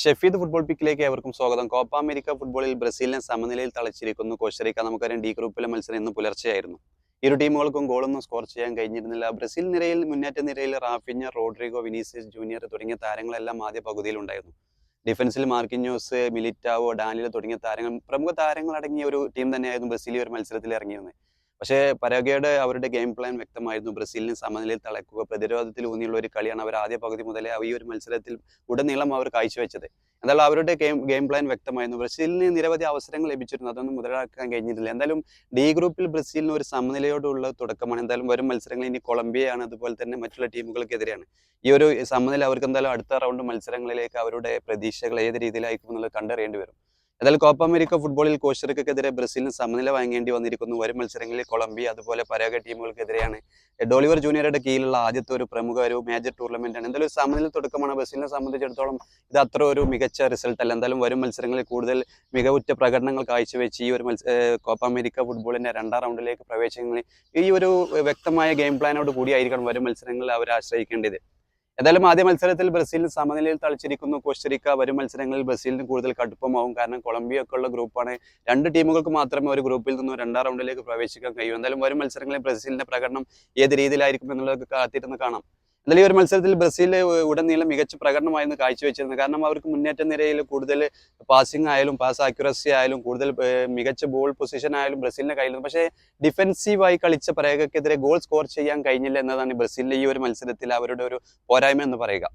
Shefeed football പിക്കിലേക്ക് ഏവർക്കും സ്വാഗതം. Copa America ഫുട്ബോളിൽ ബ്രസീലിനെ സമനിലയിൽ തളച്ചിരിക്കുന്നു കോസ്റ്ററിക്ക. നമുക്കറിയാം ഡി ഗ്രൂപ്പിലെ മത്സരം ഇന്ന് പുലർച്ചെയായിരുന്നു. ഇരു ടീമുകൾക്കും ഗോളൊന്നും സ്കോർ ചെയ്യാൻ കഴിഞ്ഞിരുന്നില്ല. ബ്രസീൽ നിരയിൽ മുന്നേറ്റ നിരയിൽ റാഫിഞ്ഞ, റോഡ്രിഗോ, വിനീസിയസ് ജൂനിയർ തുടങ്ങിയ താരങ്ങളെല്ലാം ആദ്യ പകുതിയിലുണ്ടായിരുന്നു. ഡിഫൻസിൽ മാർക്കിഞ്ഞോസ്, മിലിറ്റാവോ, ഡാനിയൽ തുടങ്ങിയ താരങ്ങൾ പ്രമുഖ താരങ്ങളടങ്ങിയ ഒരു ടീം തന്നെയായിരുന്നു ബ്രസീൽ ഈ ഒരു മത്സരത്തിൽ ഇറങ്ങിയിരുന്നത്. പക്ഷേ പരാഗ്വയുടെ അവരുടെ ഗെയിം പ്ലാൻ വ്യക്തമായിരുന്നു. ബ്രസീലിനെ സമനിലയിൽ തളയ്ക്കുക, പ്രതിരോധത്തിൽ ഊന്നിയുള്ള ഒരു കളിയാണ് അവർ ആദ്യ പകുതി മുതലേ ഈ ഒരു മത്സരത്തിൽ ഉടനീളം അവർ കാഴ്ചവെച്ചത്. എന്തായാലും അവരുടെ ഗെയിം പ്ലാൻ വ്യക്തമായിരുന്നു. ബ്രസീലിന് നിരവധി അവസരങ്ങൾ ലഭിച്ചിരുന്നു. അതൊന്നും മുതലാക്കാൻ കഴിഞ്ഞിരുന്നില്ല. എന്തായാലും ഡി ഗ്രൂപ്പിൽ ബ്രസീലിന് ഒരു സമനിലയോടുള്ള തുടക്കമാണ്. എന്തായാലും വരും മത്സരങ്ങൾ ഇനി കൊളംബിയയാണ്, അതുപോലെ തന്നെ മറ്റുള്ള ടീമുകൾക്കെതിരെയാണ്. ഈ ഒരു സമനില അവർക്ക് എന്തായാലും അടുത്ത റൗണ്ട് മത്സരങ്ങളിലേക്ക് അവരുടെ പ്രതീക്ഷകൾ ഏത് രീതിയിലായിരിക്കും എന്നുള്ളത് കണ്ടറിയേണ്ടി വരും. എന്തായാലും കോപ്പ അമേരിക്ക ഫുട്ബോളിൽ കോസ്റ്ററിക്കക്കെതിരെ ബ്രസീലിന് സമനില വാങ്ങേണ്ടി വന്നിരിക്കുന്നു. വരും മത്സരങ്ങളിൽ കൊളംബിയ അതുപോലെ പരാഗ്വെ ടീമുകൾക്കെതിരെയാണ്. ഡോളിവർ ജൂനിയറുടെ കീഴിലുള്ള ആദ്യത്തെ ഒരു പ്രമുഖ ഒരു മേജർ ടൂർണമെന്റാണ്. എന്തായാലും ഒരു സമനില തുടക്കമാണ്. ബ്രസീലിനെ സംബന്ധിച്ചിടത്തോളം ഇത് അത്ര ഒരു മികച്ച റിസൾട്ട് അല്ല. എന്തായാലും വരും മത്സരങ്ങളിൽ കൂടുതൽ മികവുറ്റ പ്രകടനങ്ങൾ കാഴ്ചവെച്ച് ഈ ഒരു കോപ്പ അമേരിക്ക ഫുട്ബോളിന്റെ രണ്ടാം റൗണ്ടിലേക്ക് പ്രവേശിക്കുന്ന ഈ ഒരു വ്യക്തമായ ഗെയിം പ്ലാനോട് കൂടിയായിരിക്കണം വരും മത്സരങ്ങളിൽ അവർ ആശ്രയിക്കേണ്ടത്. എന്തായാലും ആദ്യ മത്സരത്തിൽ ബ്രസീലിന് സമനിലയിൽ തളിച്ചിരിക്കുന്നു കോസ്റ്ററിക്ക. വരും മത്സരങ്ങളിൽ ബ്രസീലിന് കൂടുതൽ കടുപ്പമാവും. കാരണം കൊളംബിയ ഒക്കെ ഉള്ള ഗ്രൂപ്പാണ്. രണ്ട് ടീമുകൾക്ക് മാത്രമേ ഒരു ഗ്രൂപ്പിൽ നിന്നും രണ്ടാം റൗണ്ടിലേക്ക് പ്രവേശിക്കാൻ കഴിയൂ. എന്തായാലും വരും മത്സരങ്ങളിൽ ബ്രസീലിന്റെ പ്രകടനം ഏത് രീതിയിലായിരിക്കും എന്നുള്ളതൊക്കെ കാത്തിരുന്ന് കാണാം. എന്നാലും ഈ ഒരു മത്സരത്തിൽ ബ്രസീൽ ഉടനീളം മികച്ച പ്രകടനമായിരുന്നു കാഴ്ചവെച്ചിരുന്നത്. കാരണം അവർക്ക് മുന്നേറ്റ നിരയിൽ കൂടുതൽ പാസിംഗ് ആയാലും പാസ് ആക്യുറസി ആയാലും കൂടുതൽ മികച്ച ബോൾ പൊസിഷൻ ആയാലും ബ്രസീലിന്റെ കയ്യിലുണ്ട്. പക്ഷേ ഡിഫെൻസീവായി കളിച്ച പരാഗ്വെക്കെതിരെ ഗോൾ സ്കോർ ചെയ്യാൻ കഴിഞ്ഞില്ല എന്നതാണ് ബ്രസീലിന്റെ ഈ ഒരു മത്സരത്തിൽ അവരുടെ ഒരു പോരായ്മ എന്ന് പറയുക.